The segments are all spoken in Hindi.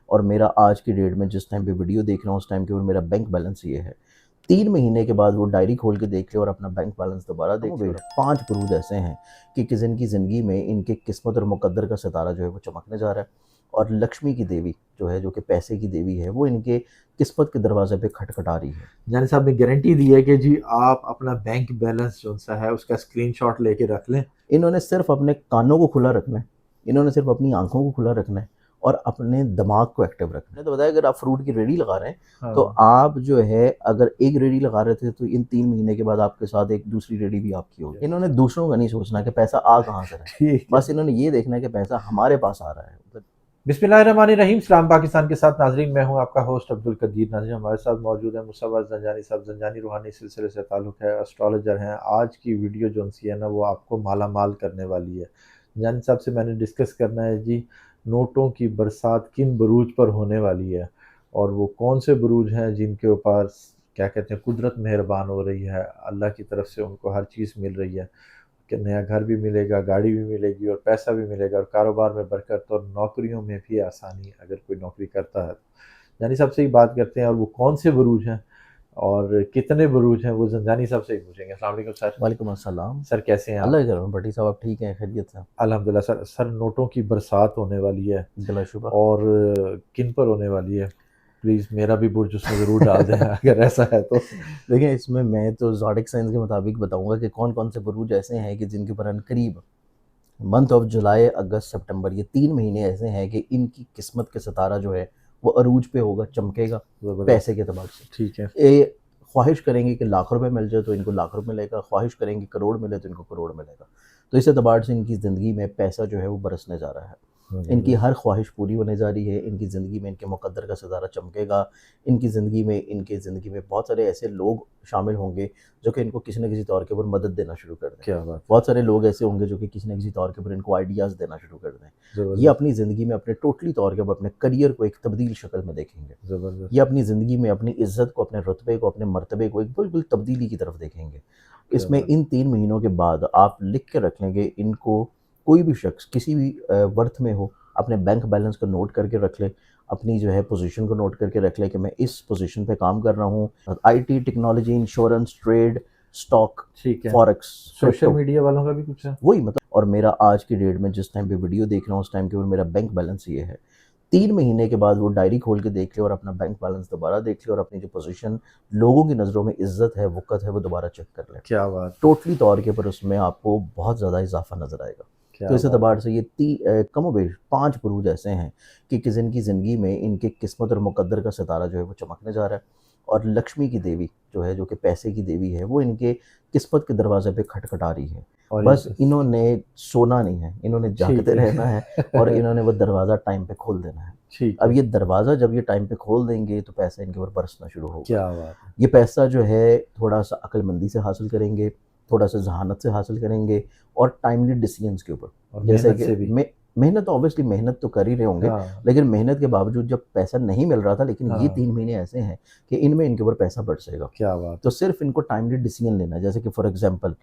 और मेरा आज की डेट में जिस टाइम पे वीडियो देख रहा हूँ उस टाइम के ऊपर मेरा बैंक बैलेंस ये है। 3 महीने के बाद वो डायरी खोल के देख ले और अपना बैंक बैलेंस दोबारा देख ले। 5 बुरूज ऐसे हैं कि जिनकी ज़िंदगी में इनके किस्मत और मुकद्दर का सितारा जो है वो चमकने जा रहा है, और लक्ष्मी की देवी जो है, जो कि पैसे की देवी है, वो इनके किस्मत के दरवाजे पे खटखटा रही है। जानी साहब ने गारंटी दी है कि जी आप अपना बैंक बैलेंस जो सा है उसका स्क्रीनशॉट लेके रख लें। इन्होंने सिर्फ अपने कानों को खुला रखना है, इन्होंने सिर्फ अपनी आंखों को खुला रखना है और अपने दिमाग को एक्टिव रखना है। तो बताया, अगर आप फ्रूट की रेडी लगा रहे हैं तो आप जो है, अगर एक रेडी लगा रहे थे तो इन 3 महीने के बाद आपके साथ एक दूसरी रेडी भी आपकी होगी। इन्होंने दूसरों का नहीं सोचना कि पैसा आ कहाँ से रहा है, बस इन्होंने ये देखना है कि पैसा हमारे पास आ रहा है। बिस्मिल्लाहिर्रहमानिर्रहीम। सलाम पाकिस्तान के साथ नाजरीन, मैं हूं आपका होस्ट अब्दुल कदीर। नाज़रीन, हमारे साथ मौजूद है मुसव्वर ज़ंजानी साहब। ज़ंजानी रूहानी सिलसिले से ताल्लुक़ है, एस्ट्रोलॉजर हैं। आज की वीडियो जो सी है ना वो आपको माला माल करने वाली है। ज़ंजानी साहब से मैंने डिस्कस करना है जी, नोटों की बरसात किन बुरूज पर होने वाली है और वो कौन से बुरूज हैं जिनके ऊपर क्या कहते हैं कुदरत मेहरबान हो रही है, अल्लाह की तरफ से उनको हर चीज़ मिल रही है कि नया घर भी मिलेगा, गाड़ी भी मिलेगी और पैसा भी मिलेगा और कारोबार में बरकत और नौकरियों में भी आसानी अगर कोई नौकरी करता है तो। जानी साहब से ही बात करते हैं और वो कौन से बुरूज हैं और कितने बुरूज हैं वो ज़ंजानी साहब से ही पूछेंगे। अस्सलाम वालेकुम सर। वालेकुम अस्सलाम। सर कैसे हैं आप? अल्लाह की रहमत, भट्टी साहब आप ठीक हैं, खैरियत से? अल्हम्दुलिल्लाह सर। सर नोटों की बरसात होने वाली है बिलाशुबा। और किन पर होने वाली है? प्लीज़ मेरा भी बुर्ज उसमें ज़रूर डाल दें अगर ऐसा है तो। देखिए, इसमें मैं तो ज़ोडिक साइंस के मुताबिक बताऊंगा कि कौन कौन से बुरूज ऐसे हैं कि जिनके ऊपर करीब मंथ ऑफ जुलाई, अगस्त, सितंबर, ये 3 महीने ऐसे हैं कि इनकी किस्मत के सितारा जो है वो अरूज पे होगा, चमकेगा पैसे के अतबार से। ठीक है। ये ख्वाहिश करेंगे कि लाख रुपए मिल जाए तो इनको लाख रुपए मिलेगा, ख्वाहिश करेंगे करोड़ मिले तो इनको करोड़ मिलेगा। तो इस एतबार से इनकी ज़िंदगी में पैसा जो है वो बरसने जा रहा है, इनकी हर ख्वाहिश पूरी होने जा रही है, इनकी ज़िंदगी में इनके मुकद्दर का सितारा चमकेगा। इनकी ज़िंदगी में बहुत सारे ऐसे लोग शामिल होंगे जो कि इनको किसी न किसी तौर के ऊपर मदद देना शुरू कर दें। क्या बात। बहुत सारे लोग ऐसे होंगे जो कि किसी न किसी तौर के ऊपर इनको आइडियाज़ देना शुरू कर दें। ये ज़बरदस्त। अपनी ज़िंदगी में अपने टोटली तौर के ऊपर अपने करियर को एक तब्दील शक्ल में देखेंगे। ज़बरदस्त। ये अपनी ज़िंदगी में अपनी इज़्ज़त को, अपने रुतबे को, अपने मर्तबे को एक बिल्कुल तब्दीली की तरफ देखेंगे। इसमें इन 3 महीनों के बाद आप लिख के रख लेंगे, इनको कोई भी शख्स किसी भी वर्थ में हो, अपने बैंक बैलेंस को नोट करके रख ले, अपनी जो है पोजीशन को नोट करके रख ले कि मैं इस पोजीशन पे काम कर रहा हूँ। IT, technology, insurance, trade, stock, ठीक है। फॉरेक्स, सोशल मीडिया वालों का भी कुछ है? वही मतलब। और मेरा आज की डेट में जिस टाइम पे वीडियो देख रहा हूँ उस टाइम के ऊपर मेरा बैंक बैलेंस ये है। 3 महीने के बाद वो डायरी खोल के देख ले और अपना बैंक बैलेंस दोबारा देख ले और अपनी जो पोजीशन लोगों की नज़रों में इज्जत है, वक़्त है, वो दोबारा चेक कर ले। क्या बात। टोटली तौर के ऊपर उसमें आपको बहुत ज़्यादा इजाफा नज़र आएगा। तो इस एतबार से ये कमोबेश 5 बुरूज ऐसे हैं कि जिनकी ज़िंदगी में इनके किस्मत और मुकद्दर का सितारा जो है वो चमकने जा रहा है, और लक्ष्मी की देवी जो है, जो कि पैसे की देवी है, वो इनके किस्मत के दरवाजे पे खटखटा रही है। और बस इन्होंने सोना नहीं है, इन्होंने जागते रहना है और इन्होंने वो दरवाज़ा टाइम पे खोल देना है। ठीक अब है। ये दरवाज़ा जब ये टाइम पे खोल देंगे तो पैसा इनके ऊपर बरसना शुरू होगा। क्या बात है। ये पैसा जो है थोड़ा-सा अक्लमंदी से हासिल करेंगे, थोड़ा-सा ज़हानत से हासिल करेंगे और टाइमली डिसीजंस के ऊपर। और जैसे मेहनत कि से भी। मेहनत, ऑब्वियसली मेहनत तो कर ही रहे होंगे, हाँ। लेकिन मेहनत के बावजूद जब पैसा नहीं मिल रहा था, लेकिन ये हाँ। 3 महीने ऐसे हैं कि इनमें इनके ऊपर पैसा बरसेगा। क्या बात। तो सिर्फ़ इनको टाइमली डिसीजन लेना है। जैसे कि फॉर एग्ज़ाम्पल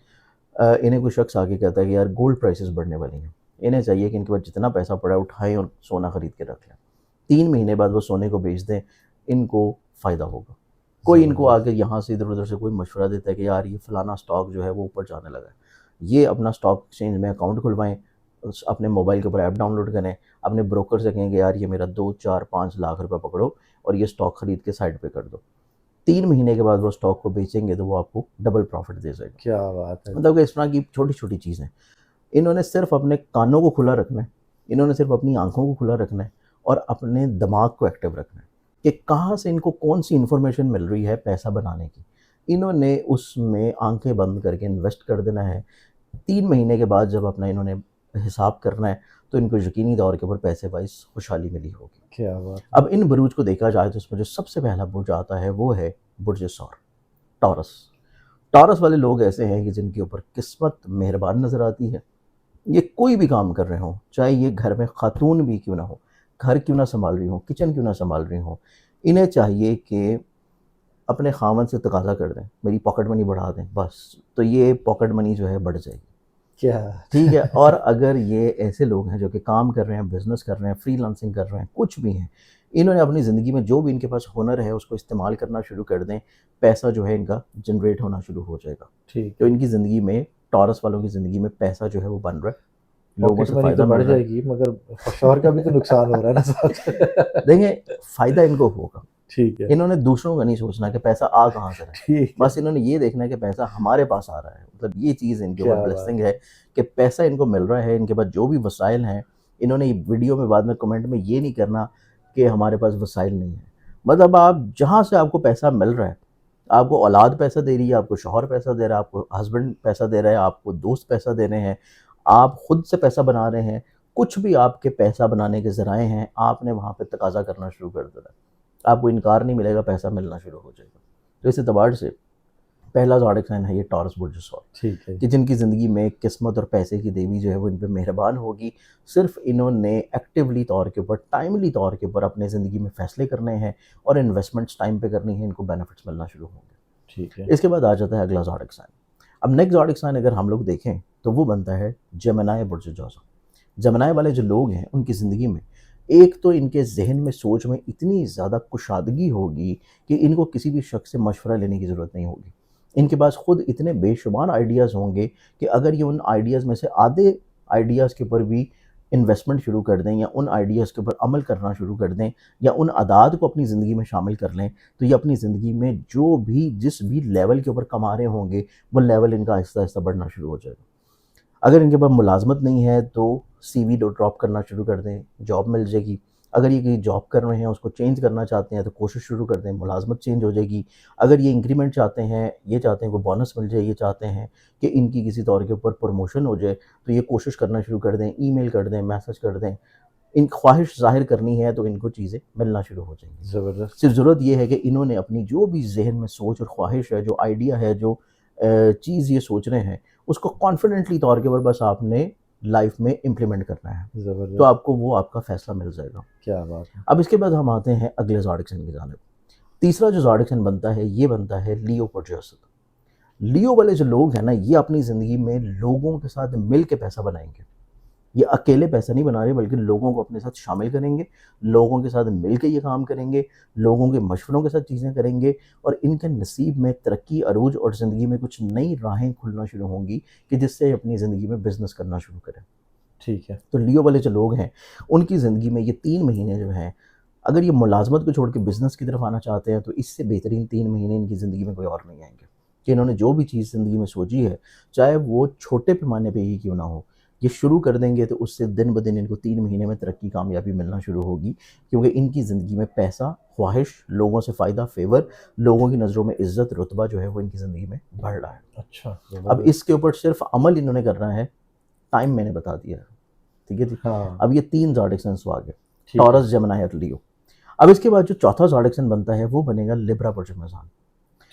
इन्हें कोई शख्स आके कहता है कि यार गोल्ड प्राइसेस बढ़ने वाली हैं। इन्हें चाहिए कि इनके पास जितना पैसा पड़ा है उठाएँ और सोना खरीद के रख लें। 3 महीने बाद वो सोने को बेच दें, इनको फ़ायदा होगा। कोई इनको आके यहाँ से इधर-उधर से कोई मशवरा देता है कि यार ये फलाना स्टॉक जो है वो ऊपर जाने लगा है। ये अपना स्टॉक एक्सचेंज में अकाउंट खुलवाएँ, अपने मोबाइल के ऊपर ऐप डाउनलोड करें, अपने ब्रोकर से कहें कि यार ये मेरा 2, 4, 5 लाख रुपए पकड़ो और ये स्टॉक खरीद के साइड पे कर दो। 3 महीने के बाद वो स्टॉक को बेचेंगे तो वो आपको डबल प्रॉफ़िट दे देगा। क्या बात है। मतलब कि इस तरह की छोटी-छोटी चीज़ें। इन्होंने सिर्फ़ अपने कानों को खुला रखना है, इन्होंने सिर्फ़ अपनी आँखों को खुला रखना है और अपने दिमाग को एक्टिव रखना है कि कहाँ से इनको कौन-सी इन्फॉर्मेशन मिल रही है पैसा बनाने की। इन्होंने उसमें आँखें बंद करके इन्वेस्ट कर देना है। 3 महीने के बाद जब अपना इन्होंने हिसाब करना है, तो इनको यकीनी तौर के ऊपर पैसे वाइज़ खुशहाली मिली होगी। क्या बात। अब इन बुरूज को देखा जाए तो इसमें जो सबसे पहला बुर्ज आता है वो है बुर्ज सौर, टॉरस। टॉरस वाले लोग ऐसे हैं कि जिनके ऊपर किस्मत मेहरबान नज़र आती है। ये कोई भी काम कर रहे हों, चाहे ये घर में खातून भी क्यों ना हो, घर क्यों ना सँभाल रही हों, किचन क्यों ना सँभाल रही हों, इन्हें चाहिए कि अपने ख़ावंद से तकाज़ा कर दें, मेरी पॉकेट मनी बढ़ा दें बस, तो ये पॉकेट मनी जो है बढ़ जाएगी। क्या। ठीक है। और अगर ये ऐसे लोग हैं जो कि काम कर रहे हैं, बिज़नेस कर रहे हैं, फ्रीलांसिंग कर रहे हैं, कुछ भी हैं, इन्होंने अपनी ज़िंदगी में जो भी इनके पास हुनर है उसको इस्तेमाल करना शुरू कर दें, पैसा जो है इनका जनरेट होना शुरू हो जाएगा। ठीक तो है। इनकी ज़िंदगी में, टॉरस वालों की ज़िंदगी में पैसा जो है वो बन रहा है, लोगों पॉकेट से मनी तो फ़ायदा मिल बढ़ रहा है। जाएगी मगर शौहर का भी तो नुकसान हो रहा है ना साथ। देखिए, फ़ायदा इनको होगा। ठीक है। इन्होंने दूसरों का नहीं सोचना कि पैसा आ कहाँ से रहा है। ठीक है। बस इन्होंने ये देखना है कि पैसा हमारे पास आ रहा है। मतलब ये चीज़ इनके ऊपर क्या बात ब्लेसिंग है। है कि पैसा इनको मिल रहा है, इनके पास जो भी वसाइल हैं, इन्होंने ये वीडियो में बाद में कमेंट में ये नहीं करना कि हमारे पास वसाइल नहीं है। मतलब आप जहाँ से आपको पैसा मिल रहा है, आपको औलाद पैसा दे रही है, आपको शौहर पैसा दे रहा है, आपको हस्बैंड पैसा दे रहा है, आपको दोस्त पैसा दे रहे हैं, आप खुद से पैसा बना रहे हैं, कुछ भी आपके पैसा बनाने के ज़राए हैं, आपने वहाँ पे तकाज़ा करना शुरू कर देना है। आपको इनकार नहीं मिलेगा, पैसा मिलना शुरू हो जाएगा। तो इस एतबार से पहला ज़ोडिक साइन है ये टॉरस बुर्ज सौर, ठीक है। कि जिनकी ज़िंदगी में किस्मत और पैसे की देवी जो है वो इन पे मेहरबान होगी। सिर्फ़ इन्होंने एक्टिवली तौर के ऊपर, टाइमली तौर के ऊपर अपने ज़िंदगी में फ़ैसले करने हैं और इन्वेस्टमेंट्स टाइम पे करनी है, इनको बेनिफिट्स मिलना शुरू होंगे। ठीक है। इसके बाद आ जाता है अगला ज़ोडिक साइन। अब नेक्स्ट ज़ोडिक साइन अगर हम लोग देखें तो वो बनता है जेमिनी बुर्ज जोज़ा। जेमिनी वाले जो लोग हैं उनकी ज़िंदगी में एक तो इनके ज़हन में, सोच में इतनी ज़्यादा कुशादगी होगी कि इनको किसी भी शख्स से मशवरा लेने की ज़रूरत नहीं होगी। इनके पास खुद इतने बेशुमार आइडियाज़ होंगे कि अगर ये उन आइडियाज़ में से आधे आइडियाज़ के ऊपर भी इन्वेस्टमेंट शुरू कर दें या उन आइडियाज़ के ऊपर अमल करना शुरू कर दें या उन आदात को अपनी ज़िंदगी में शामिल कर लें, तो ये अपनी ज़िंदगी में जो भी जिस भी लेवल के ऊपर कमा रहे होंगे वो लेवल इनका आहिस्ता-आहिस्ता बढ़ना शुरू हो जाएगा। अगर इनके पास मुलाज़मत नहीं है तो सीवी ड्रॉप करना शुरू कर दें, जॉब मिल जाएगी। अगर ये कहीं जॉब कर रहे हैं उसको चेंज करना चाहते हैं तो कोशिश शुरू कर दें, मुलाज़मत चेंज हो जाएगी। अगर ये इंक्रीमेंट चाहते हैं, ये चाहते हैं कोई बोनस मिल जाए, ये चाहते हैं कि इनकी किसी तौर के ऊपर प्रमोशन हो जाए, तो ये कोशिश करना शुरू कर दें, ईमेल कर दें, मैसेज कर दें। इन ख्वाहिश ज़ाहिर करनी है तो इनको चीज़ें मिलना शुरू हो जाएंगी। ज़बरदस्त। सिर्फ ज़रूरत ये है कि इन्होंने अपनी जो भी ज़हन में सोच और ख्वाहिश है, जो आइडिया है, जो चीज़ ये सोच रहे हैं, उसको कॉन्फिडेंटली तौर के ऊपर बस आपने लाइफ में इम्प्लीमेंट करना है, तो ज़बरदस्त। आपको वो आपका फ़ैसला मिल जाएगा। क्या बात है। अब इसके बाद हम आते हैं अगले ज़ोडिक साइन की जानिब। तीसरा जो ज़ोडिक साइन बनता है, ये बनता है लियो प्रोजेसर। लियो वाले जो लोग हैं ना, ये अपनी ज़िंदगी में लोगों के साथ मिल के पैसा बनाएँगे। ये अकेले पैसा नहीं बना रहे बल्कि लोगों को अपने साथ शामिल करेंगे, लोगों के साथ मिल के ये काम करेंगे, लोगों के मशवरों के साथ चीज़ें करेंगे और इनके नसीब में तरक्की, अरूज और ज़िंदगी में कुछ नई राहें खुलना शुरू होंगी कि जिससे अपनी ज़िंदगी में बिज़नेस करना शुरू करें। ठीक है। तो लियो वाले जो लोग हैं, उनकी ज़िंदगी में ये 3 महीने जो हैं, अगर ये मुलाज़मत को छोड़ के बिज़नेस की तरफ आना चाहते हैं तो इससे बेहतरीन 3 महीने इनकी ज़िंदगी में कोई और नहीं आएँगे। कि इन्होंने जो भी चीज़ ज़िंदगी में सोची है, चाहे वो छोटे पैमाने पे ही क्यों ना हो, ये शुरू कर देंगे तो उससे दिन ब दिन इनको 3 महीने में तरक्की, कामयाबी मिलना शुरू होगी। क्योंकि इनकी ज़िंदगी में पैसा, ख्वाहिश, लोगों से फ़ायदा, फ़ेवर, लोगों की नज़रों में इज़्ज़त, रुतबा जो है वो इनकी ज़िंदगी में बढ़ रहा है। अच्छा, अब ज़बरदस्त। इसके ऊपर सिर्फ़ अमल इन्होंने करना है, टाइम मैंने बता दिया है। ठीक है जी? हाँ। अब ये 3 ज़ोडिक साइन्स आ गए, ठीक है। टॉरस, जेमिनी और लियो। अब इसके बाद जो चौथा ज़ोडिक साइन बनता है वो बनेगा लिब्रा बुर्ज मेज़ान।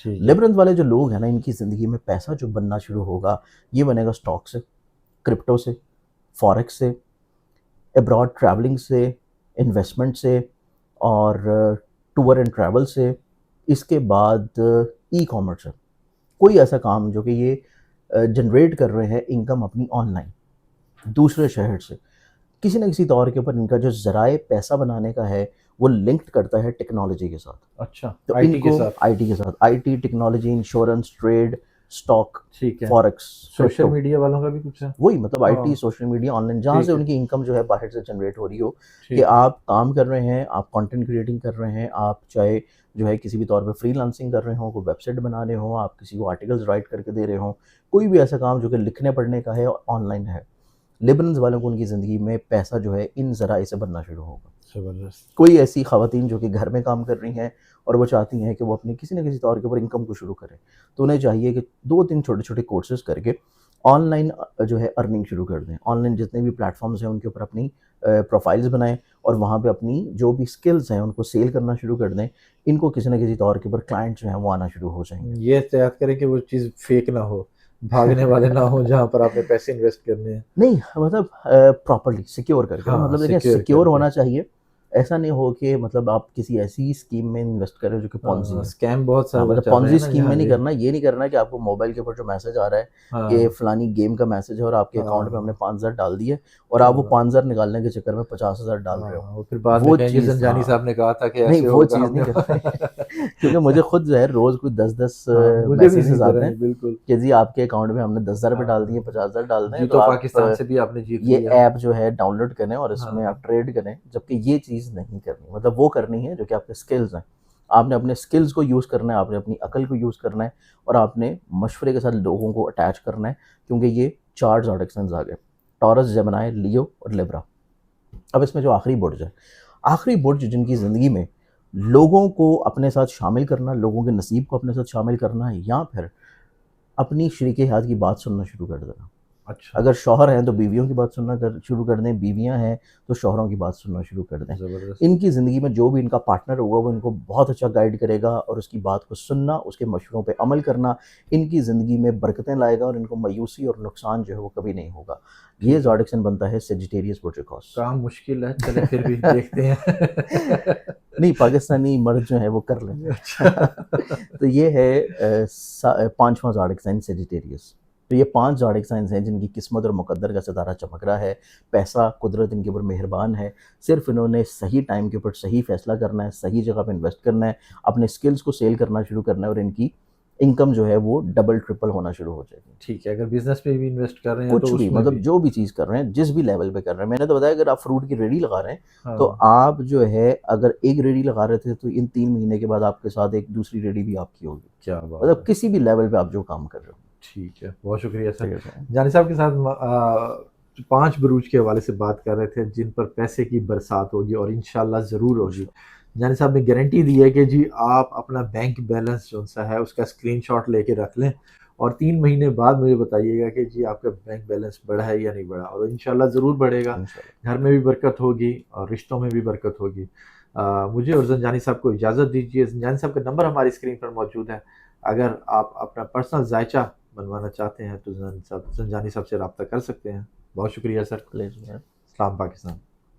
ठीक है। लिब्रंस वाले जो लोग हैं ना, इनकी ज़िंदगी में पैसा जो बनना शुरू होगा, ये बनेगा स्टॉक से, क्रिप्टो से, फॉरेक्स से, अब्रॉड ट्रैवलिंग से, इन्वेस्टमेंट से और टूर एंड ट्रैवल से। इसके बाद ई-कॉमर्स से। कोई ऐसा काम जो कि ये जनरेट कर रहे हैं इनकम अपनी ऑनलाइन, दूसरे शहर से। किसी न किसी तौर के ऊपर इनका जो ज़राए पैसा बनाने का है, वो लिंक्ड करता है टेक्नोलॉजी के साथ। अच्छा, तो आईटी के इनको साथ। आईटी के साथ, IT, technology, insurance, trade, stock, ठीक है। फॉरेक्स, सोशल क्रिप्टो, मीडिया वालों का भी कुछ है? वही मतलब आईटी, हाँ। सोशल मीडिया, ऑनलाइन, जहाँ ठीक से है। उनकी इनकम जो है बाहर से जनरेट हो रही हो, कि ठीक है। आप काम कर रहे हैं, आप कंटेंट क्रिएटिंग कर रहे हैं, आप चाहे जो है किसी भी तौर पे फ्रीलांसिंग कर रहे हो, कोई वेबसाइट बना रहे हो, आप किसी को आर्टिकल्स राइट करके दे रहे हो, कोई भी ऐसा काम जो कि लिखने पढ़ने का है और ऑनलाइन है। लिबरल्स वालों को उनकी ज़िंदगी में पैसा जो है इन ज़राए से बनना शुरू होगा। ज़बरदस्त। कोई ऐसी ख़वातीन जो कि घर में काम कर रही हैं और वो चाहती हैं कि वो अपनी किसी न किसी तौर के ऊपर इनकम को शुरू करें, तो उन्हें चाहिए कि 2-3 छोटे-छोटे कोर्सेज़ करके ऑनलाइन जो है अर्निंग शुरू कर दें। ऑनलाइन जितने भी प्लेटफ़ॉर्म्स हैं उनके ऊपर अपनी प्रोफ़ाइल्स बनाएँ और वहाँ पे अपनी जो भी स्किल्स हैं उनको सेल करना शुरू कर दें। इनको किसी न किसी तौर के ऊपर क्लाइंट जो हैं वो आना शुरू हो जाएँगे। ये एहतियात करें कि वो चीज़ फेक ना हो, भागने वाले ना हो जहाँ पर आपने पैसे इन्वेस्ट करने हैं। नहीं मतलब प्रॉपर्ली सिक्योर करके ना, हाँ, मतलब देखिए सिक्योर सिक्योर करके। होना चाहिए। ऐसा नहीं हो कि मतलब आप किसी ऐसी स्कीम में इन्वेस्ट करें जो कि पॉन्जी है। स्कैम बहुत हाँ, सारे मतलब चल रहे पॉन्जी हैं ना। स्कीम हाँ में नहीं जी। करना, ये नहीं करना कि आपको मोबाइल के ऊपर जो मैसेज आ रहा है कि हाँ फलानी गेम का मैसेज है और आपके अकाउंट में हमने हाँ 5,000 डाल दिए और आप वो हाँ 5,000 निकालने के चक्कर में 50,000 डाल रहे हो। हाँ, और फिर बाद में वो कहेंगे चीज़, जंजानी हाँ, साहब ने कहा था कि नहीं ऐसे वो होगा चीज़ हमने। नहीं करनी क्योंकि मुझे खुद जो है रोज़ कोई 10-10 हाँ, मुझे भी इसी मैसेजेस आते तरह ही हैं बिल्कुल। कि जी आपके अकाउंट में हमने 10,000 रुपए डाल दिए, हाँ, 50,000 डाल दें, तो जीतो आप पाकिस्तान से भी आपने जीत ये लिया। ऐप जो है डाउनलोड करें और इसमें आप हाँ ट्रेड करें, जबकि ये चीज़ नहीं करनी। मतलब वो करनी है जो कि आपके स्किल्स हैं। आपने अपने स्किल्स को यूज़ करना है, आपने अपनी अकल को यूज़ करना है और आपने मशवरे के साथ लोगों को अटैच करना है, क्योंकि ये 4 ज़ोडिएक साइंस आ गए, टॉरस, जेमिनी, लियो और लिब्रा। अब इसमें जो आखिरी बुर्ज है, आखिरी बुर्ज जिनकी ज़िंदगी में लोगों को अपने साथ शामिल करना, लोगों के नसीब को अपने साथ शामिल करना है, या फिर अपनी शरीके हयात की बात सुनना शुरू कर देना। अच्छा, अगर शौहर हैं तो बीवियों की बात सुनना शुरू कर दें, बीवियां हैं तो शौहरों की बात सुनना शुरू कर दें। जबरदस्त। इनकी ज़िंदगी में जो भी इनका पार्टनर होगा वो इनको बहुत अच्छा गाइड करेगा और उसकी बात को सुनना, उसके मशवरों पे अमल करना इनकी ज़िंदगी में बरकतें लाएगा और इनको मायूसी और नुकसान जो है वो कभी नहीं होगा। ये ठीक है, ज़ोडिएक साइन बनता है सेजिटेरियस बुर्जिकॉस। काम मुश्किल है, चले फिर भी देखते हैं। नहीं, पाकिस्तानी मर्द जो है वो कर लेते हैं। अच्छा। तो ये है पांचवा ज़ोडिएक साइन सेजिटेरियस। तो ये 5 ज़ोडिएक साइंस हैं जिनकी किस्मत और मुकद्दर का सितारा चमक रहा है। पैसा, कुदरत इनके ऊपर मेहरबान है। सिर्फ़ इन्होंने सही टाइम के ऊपर सही फ़ैसला करना है, सही जगह पे इन्वेस्ट करना है, अपने स्किल्स को सेल करना शुरू करना है और इनकी इनकम जो है वो डबल ट्रिपल होना शुरू हो जाएगी। ठीक है, अगर बिज़नेस में भी इन्वेस्ट कर रहे हैं तो कुछ भी, उसमें मतलब भी। जो भी चीज़ कर रहे हैं, जिस भी लेवल पे कर रहे हैं। मैंने तो बताया अगर आप फ्रूट की रेहड़ी लगा रहे हैं, तो हाँ, आप जो है अगर एक रेहड़ी लगा रहे थे तो इन 3 महीने के बाद आपके साथ एक दूसरी रेहड़ी भी आपकी होगी। क्या बात मतलब है। किसी भी लेवल पे आप जो काम कर रहे हो। ठीक है, बहुत शुक्रिया सर। ठीक है सर। जानी साहब के साथ 5 बुरूज के हवाले से बात कर रहे थे जिन पर पैसे की बरसात होगी और इंशाल्लाह ज़रूर होगी। जानी साहब ने गारंटी दी है कि जी आप अपना बैंक बैलेंस जो-सा है उसका स्क्रीनशॉट लेके रख लें और 3 महीने बाद मुझे बताइएगा कि जी आपका बैंक बैलेंस बढ़ा है या नहीं बढ़ा, और इंशाल्लाह ज़रूर बढ़ेगा। इंशाल्लाह। घर में भी बरकत होगी और रिश्तों में भी बरकत होगी। मुझे और ज़ंजानी साहब को इजाज़त दीजिए। ज़ंजानी साहब का नंबर हमारी स्क्रीन पर मौजूद है। अगर आप अपना पर्सनल जायचा बनवाना चाहते हैं तो ज़ंजानी साहब से रब्ता कर सकते हैं। बहुत शुक्रिया सर। प्लीज़। सलाम पाकिस्तान।